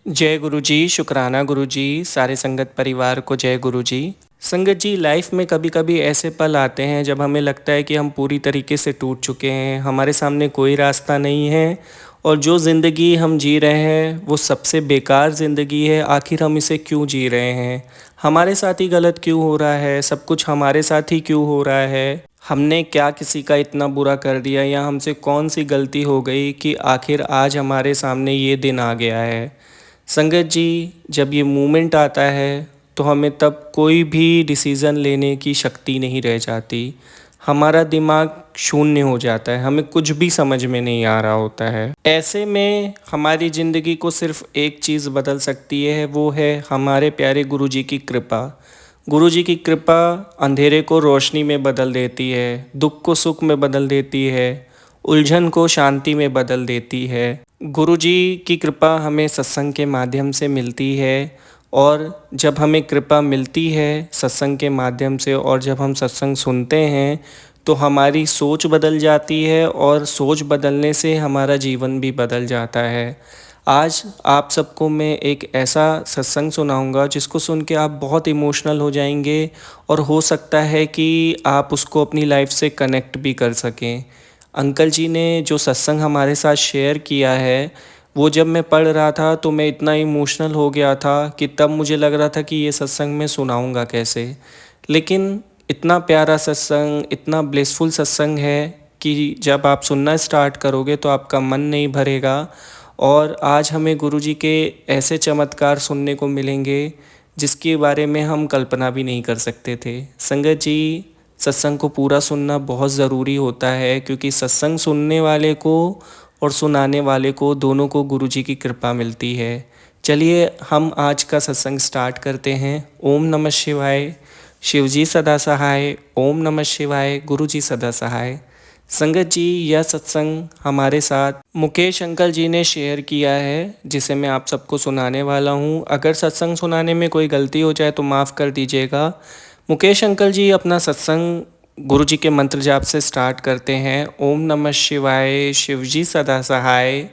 जय गुरु जी, शुक्राना गुरु जी, सारे संगत परिवार को जय गुरु जी। संगत जी, लाइफ में कभी कभी ऐसे पल आते हैं जब हमें लगता है कि हम पूरी तरीके से टूट चुके हैं, हमारे सामने कोई रास्ता नहीं है और जो ज़िंदगी हम जी रहे हैं वो सबसे बेकार ज़िंदगी है। आखिर हम इसे क्यों जी रहे हैं? हमारे साथ ही गलत क्यों हो रहा है? सब कुछ हमारे साथ ही क्यों हो रहा है? हमने क्या किसी का इतना बुरा कर दिया या हमसे कौन सी गलती हो गई कि आखिर आज हमारे सामने ये दिन आ गया है? संगत जी, जब ये मोमेंट आता है तो हमें तब कोई भी डिसीज़न लेने की शक्ति नहीं रह जाती। हमारा दिमाग शून्य हो जाता है, हमें कुछ भी समझ में नहीं आ रहा होता है। ऐसे में हमारी ज़िंदगी को सिर्फ़ एक चीज़ बदल सकती है, वो है हमारे प्यारे गुरु जी की कृपा। गुरु जी की कृपा अंधेरे को रोशनी में बदल देती है, दुख को सुख में बदल देती है, उलझन को शांति में बदल देती है। गुरु जी की कृपा हमें सत्संग के माध्यम से मिलती है और जब हमें कृपा मिलती है सत्संग के माध्यम से और जब हम सत्संग सुनते हैं तो हमारी सोच बदल जाती है और सोच बदलने से हमारा जीवन भी बदल जाता है। आज आप सबको मैं एक ऐसा सत्संग सुनाऊंगा जिसको सुन के आप बहुत इमोशनल हो जाएंगे और हो सकता है कि आप उसको अपनी लाइफ से कनेक्ट भी कर सकें। अंकल जी ने जो सत्संग हमारे साथ शेयर किया है वो जब मैं पढ़ रहा था तो मैं इतना इमोशनल हो गया था कि तब मुझे लग रहा था कि ये सत्संग मैं सुनाऊंगा कैसे। लेकिन इतना प्यारा सत्संग, इतना ब्लेसफुल सत्संग है कि जब आप सुनना स्टार्ट करोगे तो आपका मन नहीं भरेगा। और आज हमें गुरु जी के ऐसे चमत्कार सुनने को मिलेंगे जिसके बारे में हम कल्पना भी नहीं कर सकते थे। संगत जी, सत्संग को पूरा सुनना बहुत ज़रूरी होता है क्योंकि सत्संग सुनने वाले को और सुनाने वाले को दोनों को गुरु जी की कृपा मिलती है। चलिए हम आज का सत्संग स्टार्ट करते हैं। ओम नमः शिवाय। शिव जी सदा सहाय। ओम नमः शिवाय। गुरु जी सदा सहाय। संगत जी, यह सत्संग हमारे साथ मुकेश अंकल जी ने शेयर किया है जिसे मैं आप सबको सुनाने वाला हूँ। अगर सत्संग सुनाने में कोई गलती हो जाए तो माफ़ कर दीजिएगा। मुकेश अंकल जी अपना सत्संग गुरु जी के मंत्र जाप से स्टार्ट करते हैं। ओम नमः शिवाय। शिव जी सदा सहाय।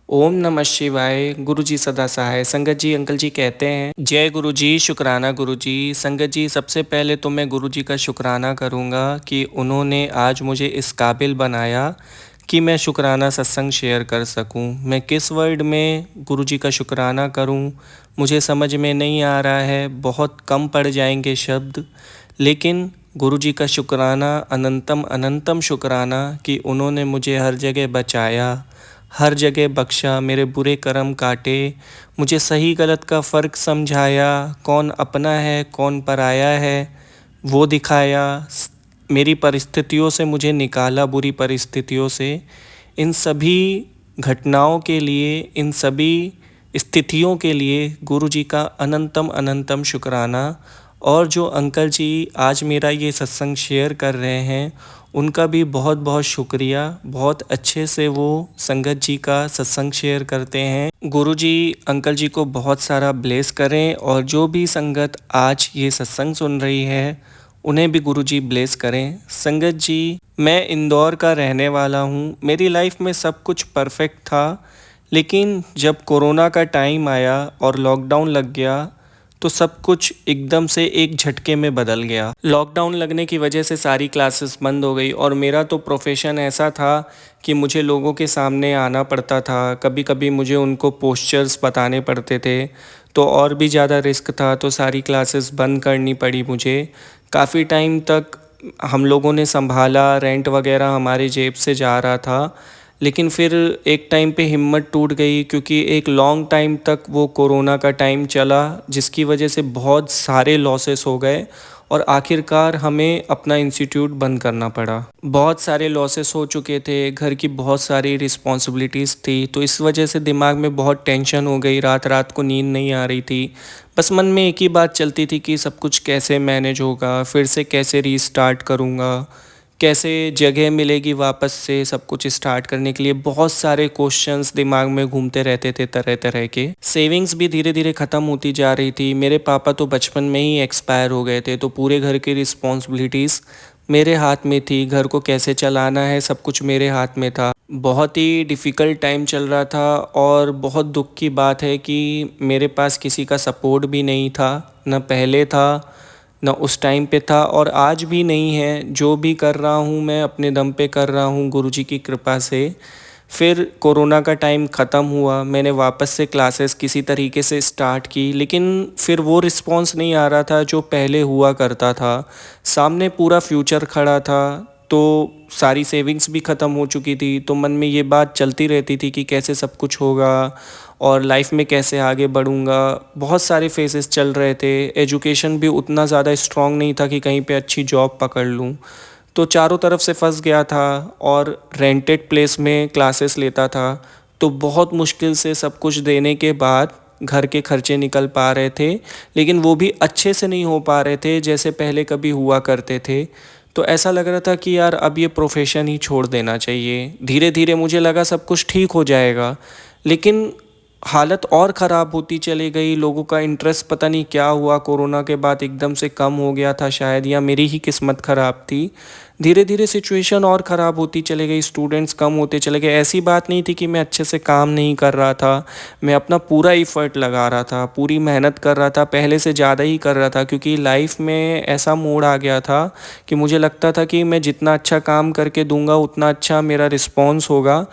ओम नमः शिवाय। गुरु जी सदा सहाय। संगत जी, अंकल जी कहते हैं, जय गुरु जी, शुक्राना गुरु जी। संगत जी, सबसे पहले तो मैं गुरु जी का शुक्राना करूँगा कि उन्होंने आज मुझे इस काबिल बनाया कि मैं शुक्राना सत्संग शेयर कर सकूं। मैं किस वर्ड में गुरु जी का शुक्राना करूं मुझे समझ में नहीं आ रहा है, बहुत कम पड़ जाएंगे शब्द। लेकिन गुरु जी का शुक्राना अनंतम अनंतम शुक्राना कि उन्होंने मुझे हर जगह बचाया, हर जगह बख्शा, मेरे बुरे कर्म काटे, मुझे सही गलत का फ़र्क समझाया, कौन अपना है कौन पराया है वो दिखाया, मेरी परिस्थितियों से मुझे निकाला, बुरी परिस्थितियों से। इन सभी घटनाओं के लिए, इन सभी स्थितियों के लिए गुरु जी का अनंतम अनंतम शुक्राना। और जो अंकल जी आज मेरा ये सत्संग शेयर कर रहे हैं उनका भी बहुत बहुत शुक्रिया। बहुत अच्छे से वो संगत जी का सत्संग शेयर करते हैं। गुरु जी अंकल जी को बहुत सारा ब्लेस करें और जो भी संगत आज ये सत्संग सुन रही है उन्हें भी गुरु जी ब्लेस करें। संगत जी, मैं इंदौर का रहने वाला हूँ। मेरी लाइफ में सब कुछ परफेक्ट था, लेकिन जब कोरोना का टाइम आया और लॉकडाउन लग गया तो सब कुछ एकदम से एक झटके में बदल गया। लॉकडाउन लगने की वजह से सारी क्लासेस बंद हो गई और मेरा तो प्रोफेशन ऐसा था कि मुझे लोगों के सामने आना पड़ता था। कभी कभी मुझे उनको पोस्चर्स बताने पड़ते थे तो और भी ज़्यादा रिस्क था, तो सारी क्लासेस बंद करनी पड़ी मुझे। काफ़ी टाइम तक हम लोगों ने संभाला, रेंट वगैरह हमारी जेब से जा रहा था। लेकिन फिर एक टाइम पे हिम्मत टूट गई क्योंकि एक लॉन्ग टाइम तक वो कोरोना का टाइम चला जिसकी वजह से बहुत सारे लॉसेस हो गए और आखिरकार हमें अपना इंस्टीट्यूट बंद करना पड़ा। बहुत सारे लॉसेस हो चुके थे, घर की बहुत सारी रिस्पॉन्सिबिलिटीज़ थी, तो इस वजह से दिमाग में बहुत टेंशन हो गई, रात रात को नींद नहीं आ रही थी। बस मन में एक ही बात चलती थी कि सब कुछ कैसे मैनेज होगा, फिर से कैसे रीस्टार्ट करूँगा, कैसे जगह मिलेगी वापस से सब कुछ स्टार्ट करने के लिए। बहुत सारे क्वेश्चंस दिमाग में घूमते रहते थे तरह तरह के। सेविंग्स भी धीरे धीरे ख़त्म होती जा रही थी। मेरे पापा तो बचपन में ही एक्सपायर हो गए थे, तो पूरे घर की रिस्पॉन्सिबिलिटीज़ मेरे हाथ में थी, घर को कैसे चलाना है सब कुछ मेरे हाथ में था। बहुत ही डिफ़िकल्ट टाइम चल रहा था और बहुत दुःख की बात है कि मेरे पास किसी का सपोर्ट भी नहीं था, ना पहले था, ना उस टाइम पे था और आज भी नहीं है। जो भी कर रहा हूँ मैं अपने दम पे कर रहा हूँ गुरुजी की कृपा से। फिर कोरोना का टाइम ख़त्म हुआ, मैंने वापस से क्लासेस किसी तरीके से स्टार्ट की, लेकिन फिर वो रिस्पॉन्स नहीं आ रहा था जो पहले हुआ करता था। सामने पूरा फ्यूचर खड़ा था, तो सारी सेविंग्स भी ख़त्म हो चुकी थी, तो मन में ये बात चलती रहती थी कि कैसे सब कुछ होगा और लाइफ में कैसे आगे बढ़ूँगा। बहुत सारे फेजेस चल रहे थे, एजुकेशन भी उतना ज़्यादा स्ट्रॉन्ग नहीं था कि कहीं पे अच्छी जॉब पकड़ लूँ। तो चारों तरफ से फंस गया था और रेंटेड प्लेस में क्लासेस लेता था, तो बहुत मुश्किल से सब कुछ देने के बाद घर के खर्चे निकल पा रहे थे, लेकिन वो भी अच्छे से नहीं हो पा रहे थे जैसे पहले कभी हुआ करते थे। तो ऐसा लग रहा था कि यार अब ये प्रोफेशन ही छोड़ देना चाहिए। धीरे धीरे मुझे लगा सब कुछ ठीक हो जाएगा, लेकिन हालत और ख़राब होती चली गई। लोगों का इंटरेस्ट पता नहीं क्या हुआ, कोरोना के बाद एकदम से कम हो गया था शायद, या मेरी ही किस्मत ख़राब थी। धीरे धीरे सिचुएशन और ख़राब होती चली गई, स्टूडेंट्स कम होते चले गए। ऐसी बात नहीं थी कि मैं अच्छे से काम नहीं कर रहा था, मैं अपना पूरा एफर्ट लगा रहा था, पूरी मेहनत कर रहा था, पहले से ज़्यादा ही कर रहा था, क्योंकि लाइफ में ऐसा मोड़ आ गया था कि मुझे लगता था कि मैं जितना अच्छा काम करके दूंगा उतना अच्छा मेरा रिस्पॉन्स होगा,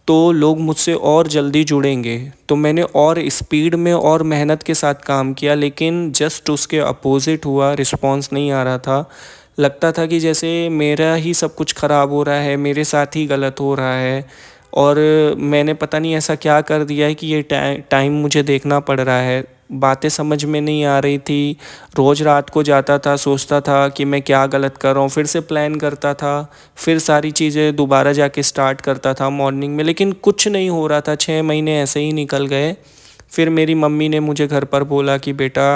तो लोग मुझसे और जल्दी जुड़ेंगे। तो मैंने और स्पीड में और मेहनत के साथ काम किया, लेकिन जस्ट उसके अपोज़िट हुआ, रिस्पॉन्स नहीं आ रहा था। लगता था कि जैसे मेरा ही सब कुछ ख़राब हो रहा है, मेरे साथ ही गलत हो रहा है और मैंने पता नहीं ऐसा क्या कर दिया है कि ये टाइम मुझे देखना पड़ रहा है। बातें समझ में नहीं आ रही थी। रोज़ रात को जाता था, सोचता था कि मैं क्या गलत कर रहा हूँ, फिर से प्लान करता था, फिर सारी चीज़ें दोबारा जाके स्टार्ट करता था मॉर्निंग में, लेकिन कुछ नहीं हो रहा था। 6 महीने ऐसे ही निकल गए। फिर मेरी मम्मी ने मुझे घर पर बोला कि बेटा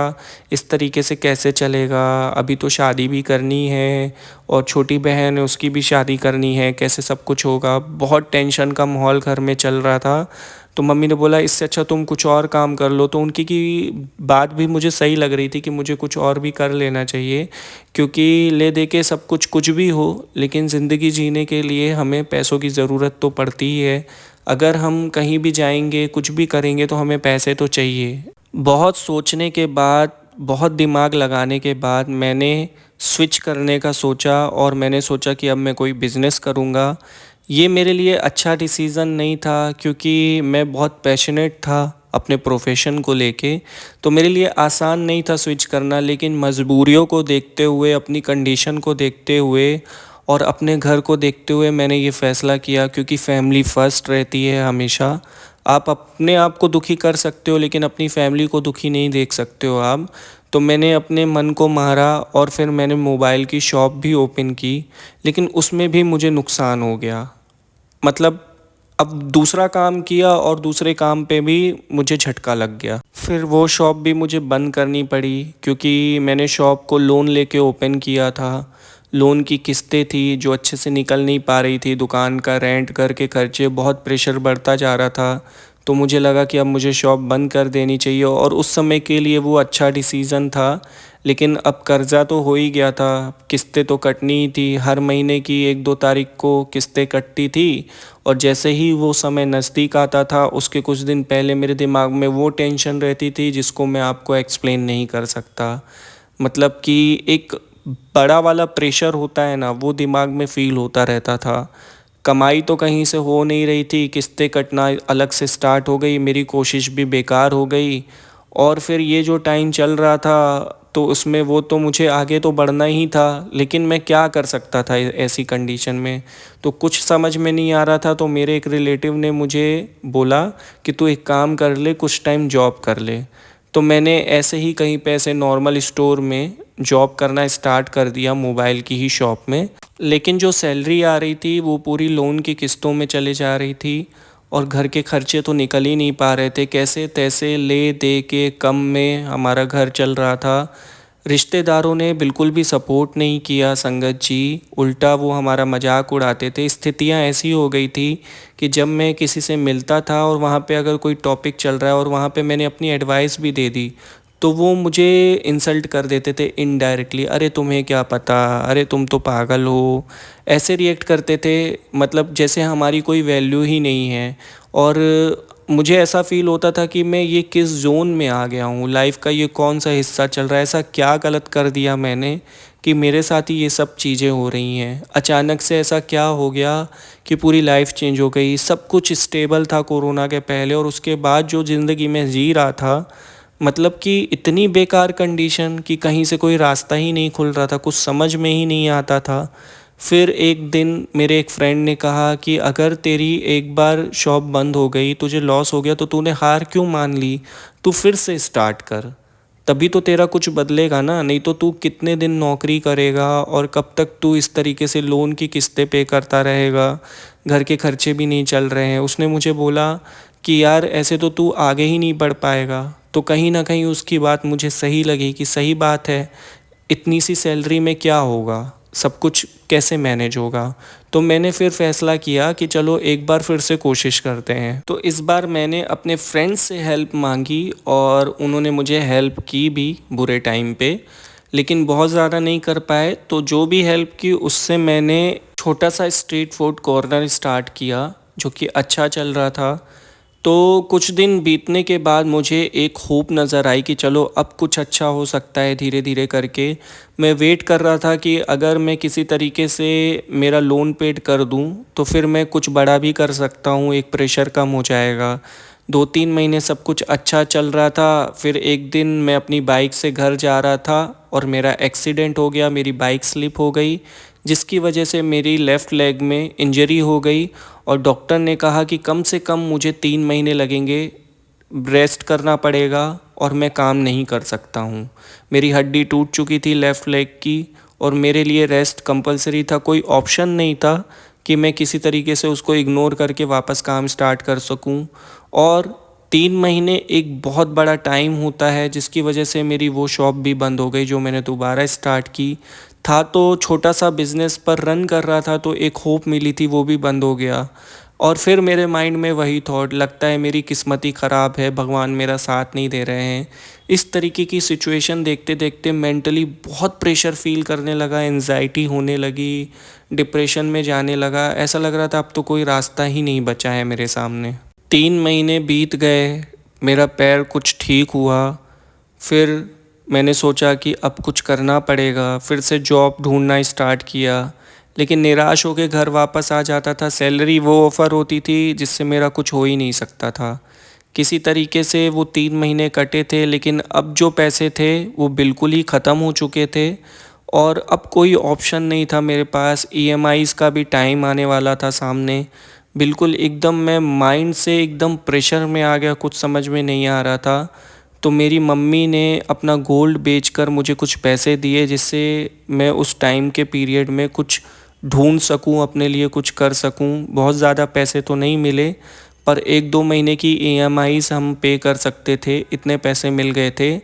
इस तरीके से कैसे चलेगा, अभी तो शादी भी करनी है और छोटी बहन है उसकी भी शादी करनी है, कैसे सब कुछ होगा। बहुत टेंशन का माहौल घर में चल रहा था। तो मम्मी ने बोला इससे अच्छा तुम कुछ और काम कर लो। तो उनकी की बात भी मुझे सही लग रही थी कि मुझे कुछ और भी कर लेना चाहिए, क्योंकि ले दे के सब कुछ कुछ भी हो, लेकिन ज़िंदगी जीने के लिए हमें पैसों की ज़रूरत तो पड़ती ही है। अगर हम कहीं भी जाएंगे, कुछ भी करेंगे, तो हमें पैसे तो चाहिए। बहुत सोचने के बाद, बहुत दिमाग लगाने के बाद मैंने स्विच करने का सोचा और मैंने सोचा कि अब मैं कोई बिज़नेस करूँगा। ये मेरे लिए अच्छा डिसीज़न नहीं था, क्योंकि मैं बहुत पैशनेट था अपने प्रोफेशन को लेके। तो मेरे लिए आसान नहीं था स्विच करना, लेकिन मजबूरियों को देखते हुए, अपनी कंडीशन को देखते हुए और अपने घर को देखते हुए मैंने ये फ़ैसला किया, क्योंकि फैमिली फ़र्स्ट रहती है हमेशा। आप अपने आप को दुखी कर सकते हो, लेकिन अपनी फैमिली को दुखी नहीं देख सकते हो आप। तो मैंने अपने मन को मारा और फिर मैंने मोबाइल की शॉप भी ओपन की, लेकिन उसमें भी मुझे नुकसान हो गया। मतलब अब दूसरा काम किया और दूसरे काम पे भी मुझे झटका लग गया। फिर वो शॉप भी मुझे बंद करनी पड़ी, क्योंकि मैंने शॉप को लोन लेके ओपन किया था। लोन की किस्तें थी जो अच्छे से निकल नहीं पा रही थी, दुकान का रेंट, घर के खर्चे, बहुत प्रेशर बढ़ता जा रहा था। तो मुझे लगा कि अब मुझे शॉप बंद कर देनी चाहिए और उस समय के लिए वो अच्छा डिसीज़न था। लेकिन अब कर्ज़ा तो हो ही गया था, किस्तें तो कटनी ही थी। हर महीने की 1-2 तारीख को किस्तें कटती थी और जैसे ही वो समय नज़दीक आता था, उसके कुछ दिन पहले मेरे दिमाग में वो टेंशन रहती थी जिसको मैं आपको एक्सप्लेन नहीं कर सकता। मतलब कि एक बड़ा वाला प्रेशर होता है ना, वो दिमाग में फ़ील होता रहता था। कमाई तो कहीं से हो नहीं रही थी, किस्तें कटना अलग से स्टार्ट हो गई, मेरी कोशिश भी बेकार हो गई। और फिर ये जो टाइम चल रहा था, तो उसमें वो तो मुझे आगे तो बढ़ना ही था, लेकिन मैं क्या कर सकता था ऐसी कंडीशन में। तो कुछ समझ में नहीं आ रहा था। तो मेरे एक रिलेटिव ने मुझे बोला कि तू एक काम कर ले, कुछ टाइम जॉब कर ले। तो मैंने ऐसे ही कहीं पे ऐसे नॉर्मल स्टोर में जॉब करना स्टार्ट कर दिया, मोबाइल की ही शॉप में। लेकिन जो सैलरी आ रही थी वो पूरी लोन की किस्तों में चले जा रही थी और घर के खर्चे तो निकल ही नहीं पा रहे थे। कैसे तैसे ले दे के कम में हमारा घर चल रहा था। रिश्तेदारों ने बिल्कुल भी सपोर्ट नहीं किया संगत जी, उल्टा वो हमारा मजाक उड़ाते थे। स्थितियाँ ऐसी हो गई थी कि जब मैं किसी से मिलता था और वहाँ पे अगर कोई टॉपिक चल रहा है और वहाँ पे मैंने अपनी एडवाइस भी दे दी, तो वो मुझे इंसल्ट कर देते थे इनडायरेक्टली, अरे तुम्हें क्या पता, अरे तुम तो पागल हो, ऐसे रिएक्ट करते थे, मतलब जैसे हमारी कोई वैल्यू ही नहीं है। और मुझे ऐसा फ़ील होता था कि मैं ये किस ज़ोन में आ गया हूँ, लाइफ का ये कौन सा हिस्सा चल रहा है, ऐसा क्या गलत कर दिया मैंने कि मेरे साथ ही ये सब चीज़ें हो रही हैं। अचानक से ऐसा क्या हो गया कि पूरी लाइफ चेंज हो गई। सब कुछ स्टेबल था कोरोना के पहले, और उसके बाद जो ज़िंदगी में जी रहा था, मतलब कि इतनी बेकार कंडीशन कि कहीं से कोई रास्ता ही नहीं खुल रहा था, कुछ समझ में ही नहीं आता था। फिर एक दिन मेरे एक फ्रेंड ने कहा कि अगर तेरी एक बार शॉप बंद हो गई, तुझे लॉस हो गया, तो तूने हार क्यों मान ली, तू फिर से स्टार्ट कर, तभी तो तेरा कुछ बदलेगा ना, नहीं तो तू कितने दिन नौकरी करेगा और कब तक तू इस तरीके से लोन की किस्तें पे करता रहेगा, घर के खर्चे भी नहीं चल रहे हैं। उसने मुझे बोला कि यार ऐसे तो तू आगे ही नहीं बढ़ पाएगा। तो कहीं ना कहीं उसकी बात मुझे सही लगी कि सही बात है, इतनी सी सैलरी में क्या होगा, सब कुछ कैसे मैनेज होगा। तो मैंने फिर फैसला किया कि चलो एक बार फिर से कोशिश करते हैं। तो इस बार मैंने अपने फ्रेंड्स से हेल्प मांगी और उन्होंने मुझे हेल्प की भी बुरे टाइम पे, लेकिन बहुत ज़्यादा नहीं कर पाए। तो जो भी हेल्प की उससे मैंने छोटा सा स्ट्रीट फूड कॉर्नर स्टार्ट किया, जो कि अच्छा चल रहा था। तो कुछ दिन बीतने के बाद मुझे एक होप नज़र आई कि चलो अब कुछ अच्छा हो सकता है धीरे धीरे करके। मैं वेट कर रहा था कि अगर मैं किसी तरीके से मेरा लोन पेड कर दूं तो फिर मैं कुछ बड़ा भी कर सकता हूं, एक प्रेशर कम हो जाएगा। 2-3 महीने सब कुछ अच्छा चल रहा था। फिर एक दिन मैं अपनी बाइक से घर जा रहा था और मेरा एक्सीडेंट हो गया, मेरी बाइक स्लिप हो गई, जिसकी वजह से मेरी लेफ़्ट लेग में इंजरी हो गई। और डॉक्टर ने कहा कि कम से कम मुझे 3 महीने लगेंगे, रेस्ट करना पड़ेगा और मैं काम नहीं कर सकता हूँ। मेरी हड्डी टूट चुकी थी लेफ़्ट लेग की, और मेरे लिए रेस्ट कंपलसरी था, कोई ऑप्शन नहीं था कि मैं किसी तरीके से उसको इग्नोर करके वापस काम स्टार्ट कर सकूँ। और 3 महीने एक बहुत बड़ा टाइम होता है, जिसकी वजह से मेरी वो शॉप भी बंद हो गई जो मैंने दोबारा स्टार्ट की। था तो छोटा सा बिज़नेस पर रन कर रहा था, तो एक होप मिली थी, वो भी बंद हो गया। और फिर मेरे माइंड में वही थॉट, लगता है मेरी किस्मत ही ख़राब है, भगवान मेरा साथ नहीं दे रहे हैं। इस तरीके की सिचुएशन देखते देखते मेंटली बहुत प्रेशर फील करने लगा, एंजाइटी होने लगी, डिप्रेशन में जाने लगा। ऐसा लग रहा था अब तो कोई रास्ता ही नहीं बचा है मेरे सामने। 3 महीने बीत गए, मेरा पैर कुछ ठीक हुआ। फिर मैंने सोचा कि अब कुछ करना पड़ेगा, फिर से जॉब ढूंढना स्टार्ट किया, लेकिन निराश होकर घर वापस आ जाता था। सैलरी वो ऑफ़र होती थी जिससे मेरा कुछ हो ही नहीं सकता था। किसी तरीके से वो 3 महीने कटे थे, लेकिन अब जो पैसे थे वो बिल्कुल ही ख़त्म हो चुके थे और अब कोई ऑप्शन नहीं था मेरे पास। ईएमआईज़ का भी टाइम आने वाला था सामने। बिल्कुल एकदम मैं माइंड से एकदम प्रेशर में आ गया, कुछ समझ में नहीं आ रहा था। तो मेरी मम्मी ने अपना गोल्ड बेचकर मुझे कुछ पैसे दिए, जिससे मैं उस टाइम के पीरियड में कुछ ढूंढ सकूं, अपने लिए कुछ कर सकूं। बहुत ज़्यादा पैसे तो नहीं मिले, पर 1-2 महीने की ईएमआईज़ हम पे कर सकते थे, इतने पैसे मिल गए थे।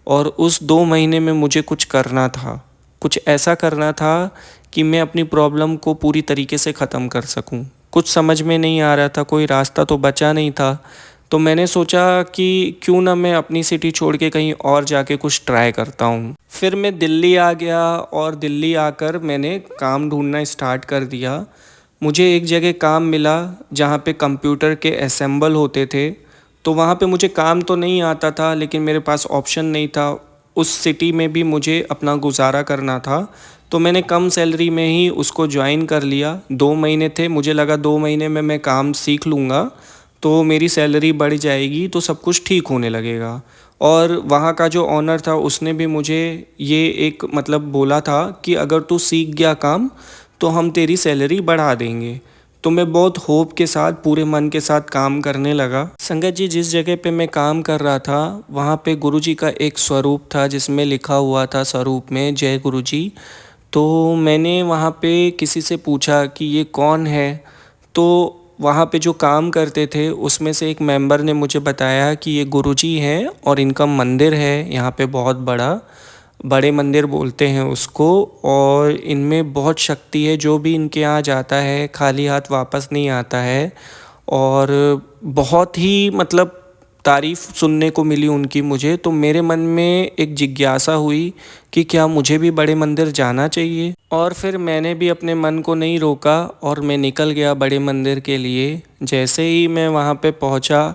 और उस 2 महीने में मुझे कुछ करना था, कुछ ऐसा करना था कि मैं अपनी प्रॉब्लम को पूरी तरीके से ख़त्म कर सकूं। कुछ समझ में नहीं आ रहा था, कोई रास्ता तो बचा नहीं था। तो मैंने सोचा कि क्यों ना मैं अपनी सिटी छोड़ के कहीं और जाके कुछ ट्राई करता हूँ। फिर मैं दिल्ली आ गया और दिल्ली आकर मैंने काम ढूंढना स्टार्ट कर दिया। मुझे एक जगह काम मिला जहाँ पे कंप्यूटर के असेंबल होते थे। तो वहाँ पे मुझे काम तो नहीं आता था, लेकिन मेरे पास ऑप्शन नहीं था। उस सिटी में भी मुझे अपना गुजारा करना था, तो मैंने कम सैलरी में ही उसको ज्वाइन कर लिया। 2 महीने थे, मुझे लगा 2 महीने में मैं काम सीख लूँगा तो मेरी सैलरी बढ़ जाएगी, तो सब कुछ ठीक होने लगेगा। और वहाँ का जो ऑनर था उसने भी मुझे ये एक मतलब बोला था कि अगर तू सीख गया काम तो हम तेरी सैलरी बढ़ा देंगे। तो मैं बहुत होप के साथ, पूरे मन के साथ काम करने लगा। संगत जी, जिस जगह पे मैं काम कर रहा था वहाँ पे गुरुजी का एक स्वरूप था जिसमें लिखा हुआ था स्वरूप में जय गुरुजी। तो मैंने वहाँ पे किसी से पूछा कि ये कौन है। तो वहाँ पे जो काम करते थे उसमें से एक मेंबर ने मुझे बताया कि ये गुरुजी हैं और इनका मंदिर है यहाँ पे, बहुत बड़ा, बड़े मंदिर बोलते हैं उसको। और इनमें बहुत शक्ति है, जो भी इनके यहाँ जाता है खाली हाथ वापस नहीं आता है। और बहुत ही मतलब तारीफ़ सुनने को मिली उनकी मुझे, तो मेरे मन में एक जिज्ञासा हुई कि क्या मुझे भी बड़े मंदिर जाना चाहिए? और फिर मैंने भी अपने मन को नहीं रोका और मैं निकल गया बड़े मंदिर के लिए। जैसे ही मैं वहाँ पे पहुँचा,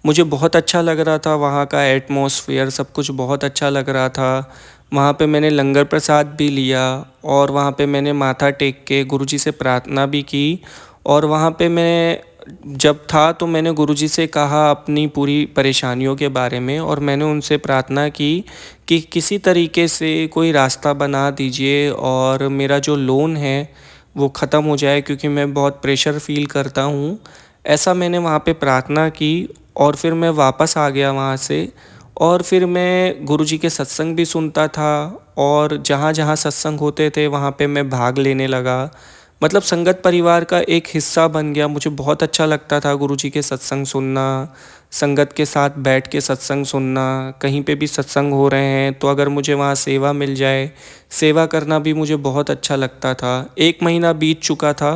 मुझे बहुत अच्छा लग रहा था, वहाँ का एटमॉस्फेयर सब कुछ बहुत अच्छा लग रहा था। वहाँ पे मैंने लंगर प्रसाद भी लिया और वहाँ पे मैंने माथा टेक के गुरुजी से प्रार्थना भी की। और वहाँ पे मैं जब था तो मैंने गुरुजी से कहा अपनी पूरी परेशानियों के बारे में, और मैंने उनसे प्रार्थना की कि किसी तरीके से कोई रास्ता बना दीजिए और मेरा जो लोन है वो ख़त्म हो जाए, क्योंकि मैं बहुत प्रेशर फ़ील करता हूँ। ऐसा मैंने वहाँ पे प्रार्थना की और फिर मैं वापस आ गया वहाँ से। और फिर मैं गुरुजी के सत्संग भी सुनता था और जहाँ-जहाँ सत्संग होते थे वहाँ पे मैं भाग लेने लगा। मतलब संगत परिवार का एक हिस्सा बन गया। मुझे बहुत अच्छा लगता था गुरुजी के सत्संग सुनना, संगत के साथ बैठ के सत्संग सुनना। कहीं पे भी सत्संग हो रहे हैं तो अगर मुझे वहाँ सेवा मिल जाए, सेवा करना भी मुझे बहुत अच्छा लगता था। 1 महीना बीत चुका था,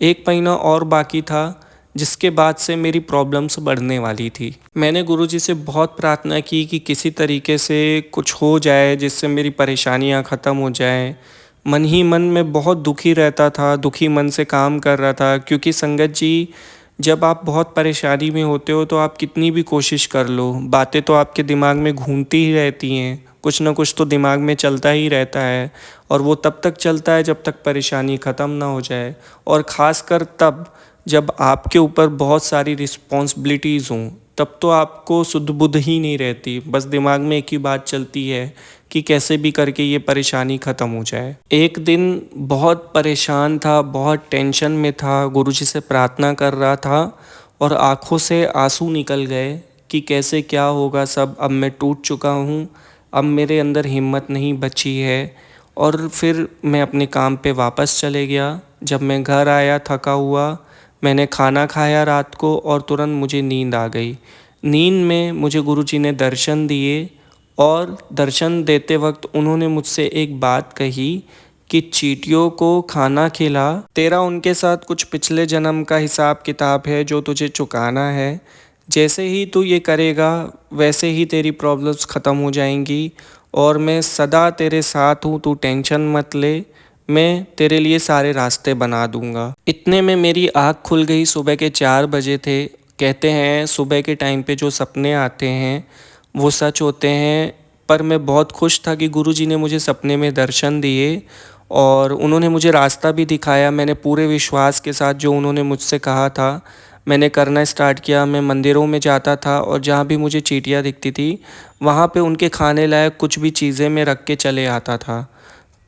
1 महीना और बाकी था, जिसके बाद से मेरी प्रॉब्लम्स बढ़ने वाली थी। मैंने गुरुजी से बहुत प्रार्थना की कि किसी तरीके से कुछ हो जाए जिससे मेरी परेशानियाँ ख़त्म हो जाएँ। मन ही मन में बहुत दुखी रहता था, दुखी मन से काम कर रहा था, क्योंकि संगत जी, जब आप बहुत परेशानी में होते हो तो आप कितनी भी कोशिश कर लो, बातें तो आपके दिमाग में घूमती ही रहती हैं, कुछ ना कुछ तो दिमाग में चलता ही रहता है। और वो तब तक चलता है जब तक परेशानी ख़त्म ना हो जाए, और ख़ासकर तब जब आपके ऊपर बहुत सारी रिस्पॉन्सिबिलिटीज़ हों, तब तो आपको सुध बुध ही नहीं रहती, बस दिमाग में एक ही बात चलती है कि कैसे भी करके ये परेशानी ख़त्म हो जाए। एक दिन बहुत परेशान था, बहुत टेंशन में था, गुरुजी से प्रार्थना कर रहा था और आँखों से आंसू निकल गए कि कैसे क्या होगा सब, अब मैं टूट चुका हूँ, अब मेरे अंदर हिम्मत नहीं बची है। और फिर मैं अपने काम पे वापस चले गया। जब मैं घर आया थका हुआ, मैंने खाना खाया रात को और तुरंत मुझे नींद आ गई। नींद में मुझे गुरुजी ने दर्शन दिए और दर्शन देते वक्त उन्होंने मुझसे एक बात कही कि चींटियों को खाना खिला, तेरा उनके साथ कुछ पिछले जन्म का हिसाब किताब है जो तुझे चुकाना है। जैसे ही तू ये करेगा वैसे ही तेरी प्रॉब्लम्स ख़त्म हो जाएंगी, और मैं सदा तेरे साथ हूँ, तू टेंशन मत ले, मैं तेरे लिए सारे रास्ते बना दूंगा। इतने में मेरी आँख खुल गई। सुबह के 4 बजे थे। कहते हैं सुबह के टाइम पे जो सपने आते हैं वो सच होते हैं, पर मैं बहुत खुश था कि गुरुजी ने मुझे सपने में दर्शन दिए और उन्होंने मुझे रास्ता भी दिखाया। मैंने पूरे विश्वास के साथ जो उन्होंने मुझसे कहा था मैंने करना स्टार्ट किया। मैं मंदिरों में जाता था और जहाँ भी मुझे चींटियाँ दिखती थी वहाँ पे उनके खाने लायक कुछ भी चीज़ें मैं रख के चले आता था।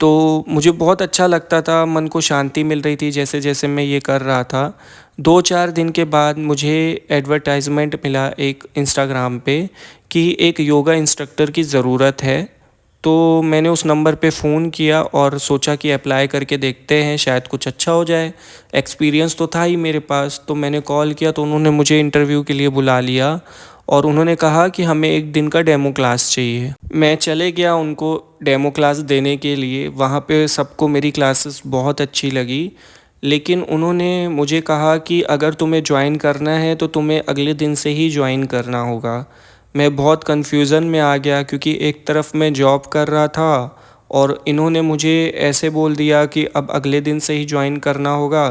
तो मुझे बहुत अच्छा लगता था, मन को शांति मिल रही थी जैसे जैसे मैं ये कर रहा था। 2-4 दिन के बाद मुझे एडवर्टाइजमेंट मिला एक इंस्टाग्राम पे कि एक योगा इंस्ट्रक्टर की ज़रूरत है। तो मैंने उस नंबर पे फ़ोन किया और सोचा कि अप्लाई करके देखते हैं, शायद कुछ अच्छा हो जाए। एक्सपीरियंस तो था ही मेरे पास, तो मैंने कॉल किया तो उन्होंने मुझे इंटरव्यू के लिए बुला लिया और उन्होंने कहा कि हमें 1 दिन का डेमो क्लास चाहिए। मैं चले गया उनको डेमो क्लास देने के लिए। वहाँ पे सबको मेरी क्लासेस बहुत अच्छी लगी, लेकिन उन्होंने मुझे कहा कि अगर तुम्हें ज्वाइन करना है तो तुम्हें अगले दिन से ही ज्वाइन करना होगा। मैं बहुत कन्फ्यूज़न में आ गया, क्योंकि एक तरफ मैं जॉब कर रहा था और इन्होंने मुझे ऐसे बोल दिया कि अब अगले दिन से ही ज्वाइन करना होगा,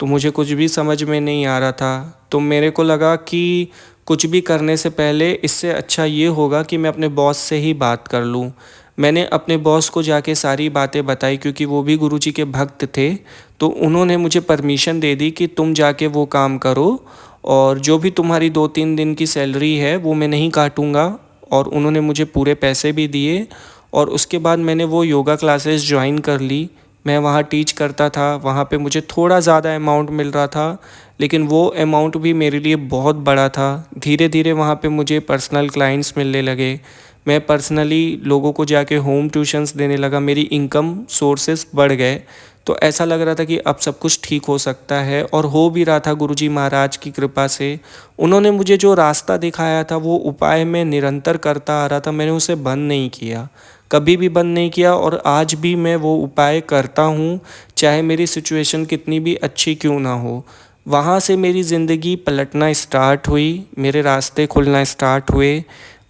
तो मुझे कुछ भी समझ में नहीं आ रहा था। तो मेरे को लगा कि कुछ भी करने से पहले इससे अच्छा ये होगा कि मैं अपने बॉस से ही बात कर लूँ। मैंने अपने बॉस को जाके सारी बातें बताई, क्योंकि वो भी गुरुजी के भक्त थे। तो उन्होंने मुझे परमिशन दे दी कि तुम जाके वो काम करो और जो भी तुम्हारी 2-3 दिन की सैलरी है वो मैं नहीं काटूँगा। और उन्होंने मुझे पूरे पैसे भी दिए और उसके बाद मैंने वो योगा क्लासेस ज्वाइन कर ली। मैं वहाँ टीच करता था, वहाँ पे मुझे थोड़ा ज़्यादा अमाउंट मिल रहा था, लेकिन वो अमाउंट भी मेरे लिए बहुत बड़ा था। धीरे धीरे वहाँ पे मुझे पर्सनल क्लाइंट्स मिलने लगे। मैं पर्सनली लोगों को जाके होम ट्यूशन्स देने लगा, मेरी इनकम सोर्सेस बढ़ गए। तो ऐसा लग रहा था कि अब सब कुछ ठीक हो सकता है, और हो भी रहा था गुरुजी महाराज की कृपा से। उन्होंने मुझे जो रास्ता दिखाया था वो उपाय मैं निरंतर करता आ रहा था, मैंने उसे बंद नहीं किया, कभी भी बंद नहीं किया, और आज भी मैं वो उपाय करता हूँ, चाहे मेरी सिचुएशन कितनी भी अच्छी क्यों ना हो। वहाँ से मेरी ज़िंदगी पलटना स्टार्ट हुई, मेरे रास्ते खुलना स्टार्ट हुए।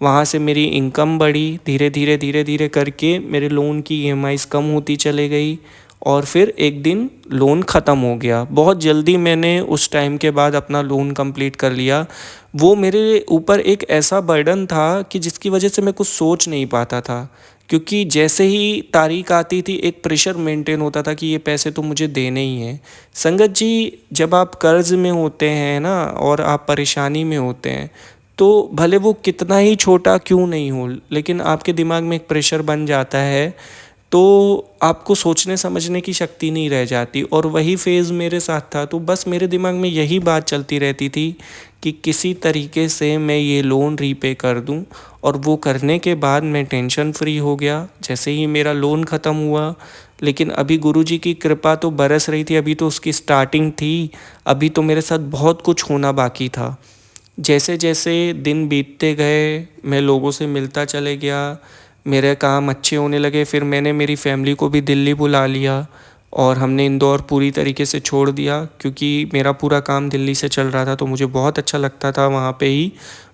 वहाँ से मेरी इनकम बढ़ी, धीरे धीरे करके मेरे लोन की ईएमआईज़ कम होती चली गई और फिर एक दिन लोन ख़त्म हो गया। बहुत जल्दी मैंने उस टाइम के बाद अपना लोन कंप्लीट कर लिया। वो मेरे ऊपर एक ऐसा बर्डन था कि जिसकी वजह से मैं कुछ सोच नहीं पाता था, क्योंकि जैसे ही तारीख आती थी एक प्रेशर मेंटेन होता था कि ये पैसे तो मुझे देने ही हैं। संगत जी, जब आप कर्ज में होते हैं ना और आप परेशानी में होते हैं, तो भले वो कितना ही छोटा क्यों नहीं हो, लेकिन आपके दिमाग में एक प्रेशर बन जाता है, तो आपको सोचने समझने की शक्ति नहीं रह जाती। और वही फेज़ मेरे साथ था। तो बस मेरे दिमाग में यही बात चलती रहती थी कि किसी तरीके से मैं ये लोन रीपे कर दूं, और वो करने के बाद मैं टेंशन फ्री हो गया जैसे ही मेरा लोन ख़त्म हुआ। लेकिन अभी गुरुजी की कृपा तो बरस रही थी, अभी तो उसकी स्टार्टिंग थी। अभी तो मेरे साथ बहुत कुछ होना बाकी था। जैसे जैसे दिन बीतते गए, मैं लोगों से मिलता चले गया, मेरे काम अच्छे होने लगे। फिर मैंने मेरी फैमिली को भी दिल्ली बुला लिया और हमने इंदौर पूरी तरीके से छोड़ दिया, क्योंकि मेरा पूरा काम दिल्ली से चल रहा था। तो मुझे बहुत अच्छा लगता था वहाँ पे ही।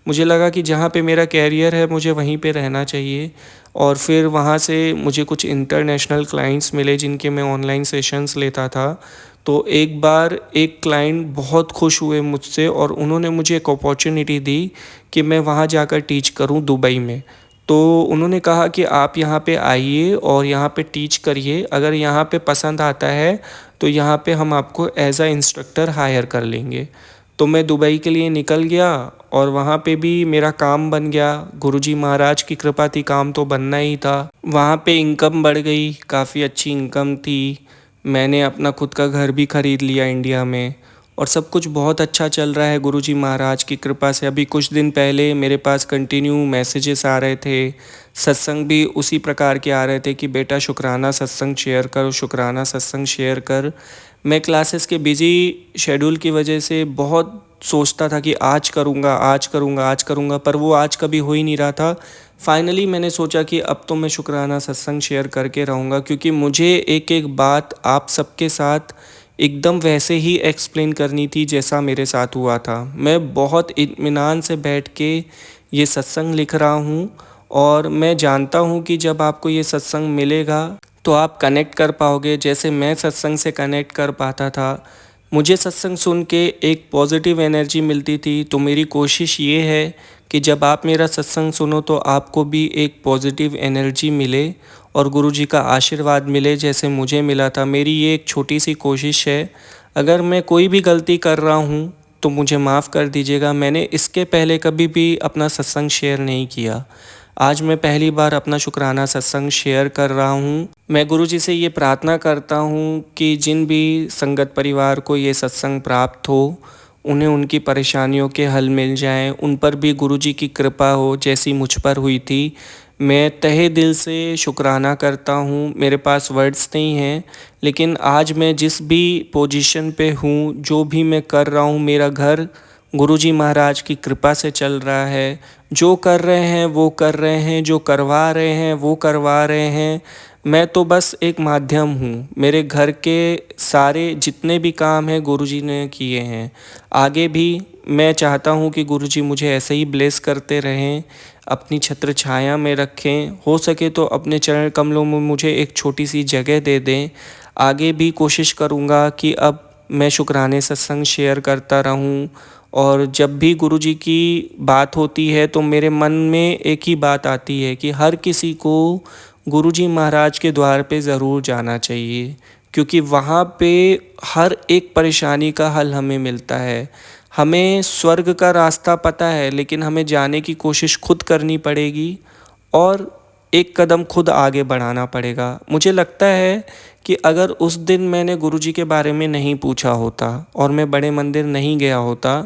मुझे लगा कि जहाँ पे मेरा कैरियर है मुझे वहीं पे रहना चाहिए। और फिर वहाँ से मुझे कुछ इंटरनेशनल क्लाइंट्स मिले जिनके मैं ऑनलाइन सेशंस लेता था। तो एक बार एक क्लाइंट बहुत खुश हुए मुझसे और उन्होंने मुझे एक अपॉर्चुनिटी दी कि मैं वहाँ जाकर टीच करूँ दुबई में। तो उन्होंने कहा कि आप यहाँ पे आइए और यहाँ पे टीच करिए, अगर यहाँ पे पसंद आता है तो यहाँ पे हम आपको एज अ इंस्ट्रक्टर हायर कर लेंगे। तो मैं दुबई के लिए निकल गया और वहाँ पे भी मेरा काम बन गया। गुरुजी महाराज की कृपा थी, काम तो बनना ही था। वहाँ पे इनकम बढ़ गई, काफ़ी अच्छी इनकम थी। मैंने अपना खुद का घर भी ख़रीद लिया इंडिया में और सब कुछ बहुत अच्छा चल रहा है गुरुजी महाराज की कृपा से। अभी कुछ दिन पहले मेरे पास कंटिन्यू मैसेजेस आ रहे थे, सत्संग भी उसी प्रकार के आ रहे थे कि बेटा शुक्राना सत्संग शेयर करो, शुक्राना सत्संग शेयर कर। मैं क्लासेस के बिज़ी शेड्यूल की वजह से बहुत सोचता था कि आज करूँगा, आज करूँगा, आज करूँगा, पर वो आज कभी हो ही नहीं रहा था। फाइनली मैंने सोचा कि अब तो मैं शुक्राना सत्संग शेयर करके रहूँगा, क्योंकि मुझे एक एक बात आप सबके साथ एकदम वैसे ही एक्सप्लेन करनी थी जैसा मेरे साथ हुआ था। मैं बहुत इत्मीनान से बैठ के ये सत्संग लिख रहा हूँ और मैं जानता हूँ कि जब आपको ये सत्संग मिलेगा तो आप कनेक्ट कर पाओगे जैसे मैं सत्संग से कनेक्ट कर पाता था। मुझे सत्संग सुन के एक पॉजिटिव एनर्जी मिलती थी। तो मेरी कोशिश ये है कि जब आप मेरा सत्संग सुनो तो आपको भी एक पॉजिटिव एनर्जी मिले और गुरुजी का आशीर्वाद मिले जैसे मुझे मिला था। मेरी ये एक छोटी सी कोशिश है। अगर मैं कोई भी गलती कर रहा हूँ तो मुझे माफ़ कर दीजिएगा। मैंने इसके पहले कभी भी अपना सत्संग शेयर नहीं किया। आज मैं पहली बार अपना शुक्राना सत्संग शेयर कर रहा हूँ। मैं गुरुजी से ये प्रार्थना करता हूँ कि जिन भी संगत परिवार को ये सत्संग प्राप्त हो, उन्हें उनकी परेशानियों के हल मिल जाएं, उन पर भी गुरुजी की कृपा हो जैसी मुझ पर हुई थी। मैं तहे दिल से शुक्राना करता हूँ। मेरे पास वर्ड्स नहीं हैं, लेकिन आज मैं जिस भी पोजीशन पे हूँ, जो भी मैं कर रहा हूँ, मेरा घर गुरुजी महाराज की कृपा से चल रहा है। जो कर रहे हैं वो कर रहे हैं, जो करवा रहे हैं वो करवा रहे हैं। मैं तो बस एक माध्यम हूँ। मेरे घर के सारे जितने भी काम हैं गुरुजी ने किए हैं। आगे भी मैं चाहता हूँ कि गुरुजी मुझे ऐसे ही ब्लेस करते रहें, अपनी छत्र छाया में रखें। हो सके तो अपने चरण कमलों में मुझे एक छोटी सी जगह दे दें। आगे भी कोशिश करूँगा कि अब मैं शुक्राने सत्संग शेयर करता रहूँ। और जब भी गुरुजी की बात होती है तो मेरे मन में एक ही बात आती है कि हर किसी को गुरुजी महाराज के द्वार पे ज़रूर जाना चाहिए, क्योंकि वहाँ पे हर एक परेशानी का हल हमें मिलता है। हमें स्वर्ग का रास्ता पता है, लेकिन हमें जाने की कोशिश खुद करनी पड़ेगी और एक कदम खुद आगे बढ़ाना पड़ेगा। मुझे लगता है कि अगर उस दिन मैंने गुरुजी के बारे में नहीं पूछा होता और मैं बड़े मंदिर नहीं गया होता,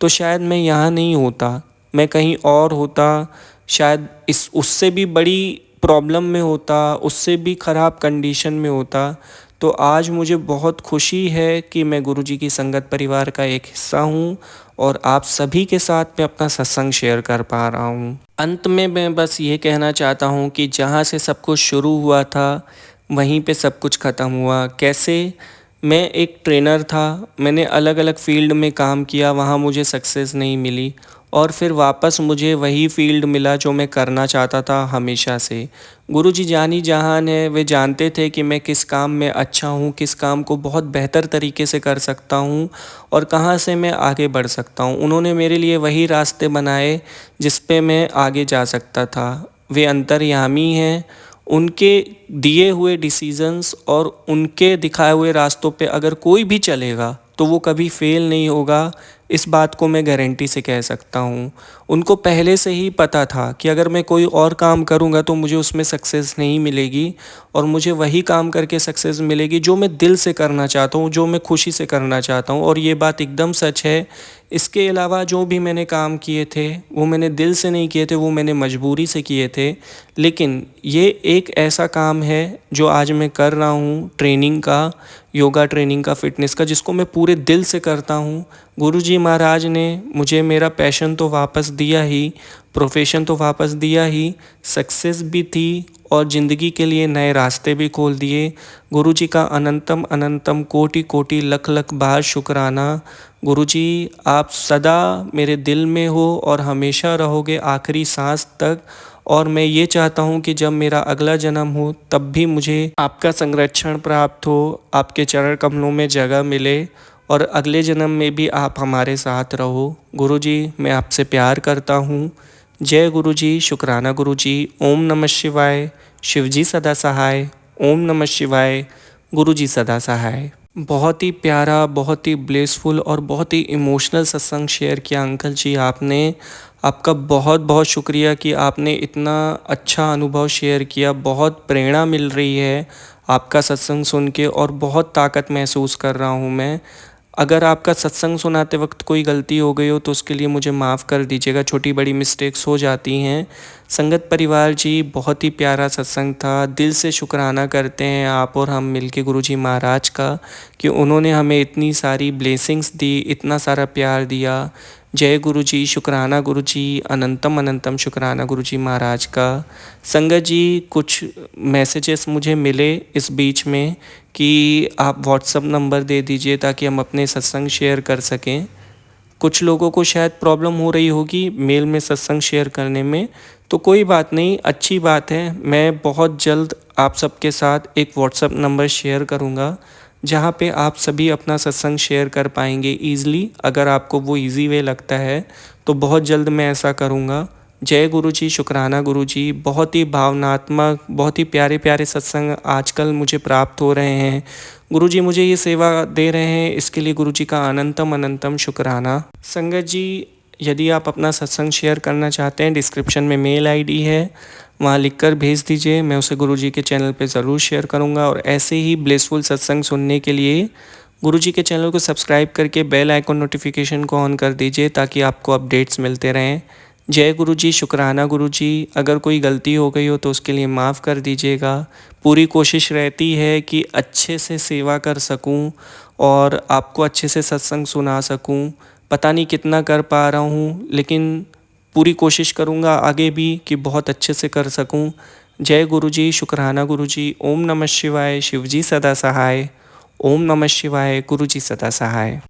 तो शायद मैं यहाँ नहीं होता, मैं कहीं और होता। शायद इस उससे भी बड़ी प्रॉब्लम में होता, उससे भी ख़राब कंडीशन में होता। तो आज मुझे बहुत खुशी है कि मैं गुरुजी की संगत परिवार का एक हिस्सा हूँ और आप सभी के साथ मैं अपना सत्संग शेयर कर पा रहा हूँ। अंत में मैं बस ये कहना चाहता हूँ कि जहाँ से सब कुछ शुरू हुआ था वहीं पे सब कुछ ख़त्म हुआ। कैसे? मैं एक ट्रेनर था, मैंने अलग अलग फ़ील्ड में काम किया, वहाँ मुझे सक्सेस नहीं मिली और फिर वापस मुझे वही फ़ील्ड मिला जो मैं करना चाहता था हमेशा से। गुरुजी जानी जहान है, वे जानते थे कि मैं किस काम में अच्छा हूँ, किस काम को बहुत बेहतर तरीके से कर सकता हूँ और कहाँ से मैं आगे बढ़ सकता हूँ। उन्होंने मेरे लिए वही रास्ते बनाए जिस पे मैं आगे जा सकता था। वे अंतर्यामी हैं, उनके दिए हुए डिसीजंस और उनके दिखाए हुए रास्तों पे अगर कोई भी चलेगा तो वो कभी फेल नहीं होगा, इस बात को मैं गारंटी से कह सकता हूँ। उनको पहले से ही पता था कि अगर मैं कोई और काम करूँगा तो मुझे उसमें सक्सेस नहीं मिलेगी और मुझे वही काम करके सक्सेस मिलेगी जो मैं दिल से करना चाहता हूँ, जो मैं खुशी से करना चाहता हूँ और ये बात एकदम सच है। इसके अलावा जो भी मैंने काम किए थे वो मैंने दिल से नहीं किए थे, वो मैंने मजबूरी से किए थे। लेकिन ये एक ऐसा काम है जो आज मैं कर रहा हूँ ट्रेनिंग का, योगा ट्रेनिंग का, फ़िटनेस का, जिसको मैं पूरे दिल से करता हूँ। गुरुजी महाराज ने मुझे मेरा पैशन तो वापस दिया ही, प्रोफेशन तो वापस दिया ही, सक्सेस भी थी और ज़िंदगी के लिए नए रास्ते भी खोल दिए। गुरुजी का अनंतम अनंतम कोटि कोटि लख लख बार शुक्राना। गुरुजी आप सदा मेरे दिल में हो और हमेशा रहोगे आखिरी सांस तक। और मैं ये चाहता हूँ कि जब मेरा अगला जन्म हो तब भी मुझे आपका संरक्षण प्राप्त हो, आपके चरण कमलों में जगह मिले और अगले जन्म में भी आप हमारे साथ रहो। गुरुजी मैं आपसे प्यार करता हूँ। जय गुरुजी, शुक्राना गुरुजी। ओम नमः शिवाय। शिवजी सदा सहाय। ओम नमः शिवाय। गुरुजी सदा सहाय। बहुत ही प्यारा, बहुत ही ब्लेसफुल और बहुत ही इमोशनल सत्संग शेयर किया अंकल जी आपने। आपका बहुत बहुत शुक्रिया कि आपने इतना अच्छा अनुभव शेयर किया। बहुत प्रेरणा मिल रही है आपका सत्संग सुन के और बहुत ताकत महसूस कर रहा हूँ मैं। अगर आपका सत्संग सुनाते वक्त कोई गलती हो गई हो तो उसके लिए मुझे माफ़ कर दीजिएगा, छोटी बड़ी मिस्टेक्स हो जाती हैं। संगत परिवार जी, बहुत ही प्यारा सत्संग था। दिल से शुक्राना करते हैं आप और हम मिलके गुरुजी महाराज का कि उन्होंने हमें इतनी सारी ब्लेसिंग्स दी, इतना सारा प्यार दिया। जय गुरुजी, शुक्राना गुरुजी, अनंतम अनंतम शुक्राना गुरुजी महाराज का। संगत जी, कुछ मैसेजेस मुझे मिले इस बीच में कि आप व्हाट्सअप नंबर दे दीजिए ताकि हम अपने सत्संग शेयर कर सकें। कुछ लोगों को शायद प्रॉब्लम हो रही होगी मेल में सत्संग शेयर करने में, तो कोई बात नहीं, अच्छी बात है। मैं बहुत जल्द आप सबके साथ एक व्हाट्सअप नंबर शेयर करूँगा जहाँ पे आप सभी अपना सत्संग शेयर कर पाएंगे ईज़िली। अगर आपको वो इजी वे लगता है तो बहुत जल्द मैं ऐसा करूँगा। जय गुरुजी, शुक्राना गुरुजी। बहुत ही भावनात्मक, बहुत ही प्यारे प्यारे सत्संग आजकल मुझे प्राप्त हो रहे हैं। गुरुजी मुझे ये सेवा दे रहे हैं, इसके लिए गुरुजी का अनंतम अनंतम शुक्राना। संगत जी, यदि आप अपना सत्संग शेयर करना चाहते हैं, डिस्क्रिप्शन में मेल आईडी है, वहाँ लिखकर भेज दीजिए। मैं उसे गुरुजी के चैनल पे ज़रूर शेयर करूँगा। और ऐसे ही ब्लेसफुल सत्संग सुनने के लिए गुरुजी के चैनल को सब्सक्राइब करके बेल आइकन नोटिफिकेशन को ऑन कर दीजिए ताकि आपको अपडेट्स मिलते रहें। जय गुरुजी, शुक्राना गुरुजी। अगर कोई गलती हो गई हो तो उसके लिए माफ़ कर दीजिएगा। पूरी कोशिश रहती है कि अच्छे से सेवा कर सकूं और आपको अच्छे से सत्संग सुना सकूं। पता नहीं कितना कर पा रहा हूं, लेकिन पूरी कोशिश करूंगा आगे भी कि बहुत अच्छे से कर सकूं। जय गुरुजी, शुक्राना गुरुजी। ओम नमः शिवाय। शिवजी सदा सहाय। ओम नमः शिवाय। गुरुजी सदा सहाय।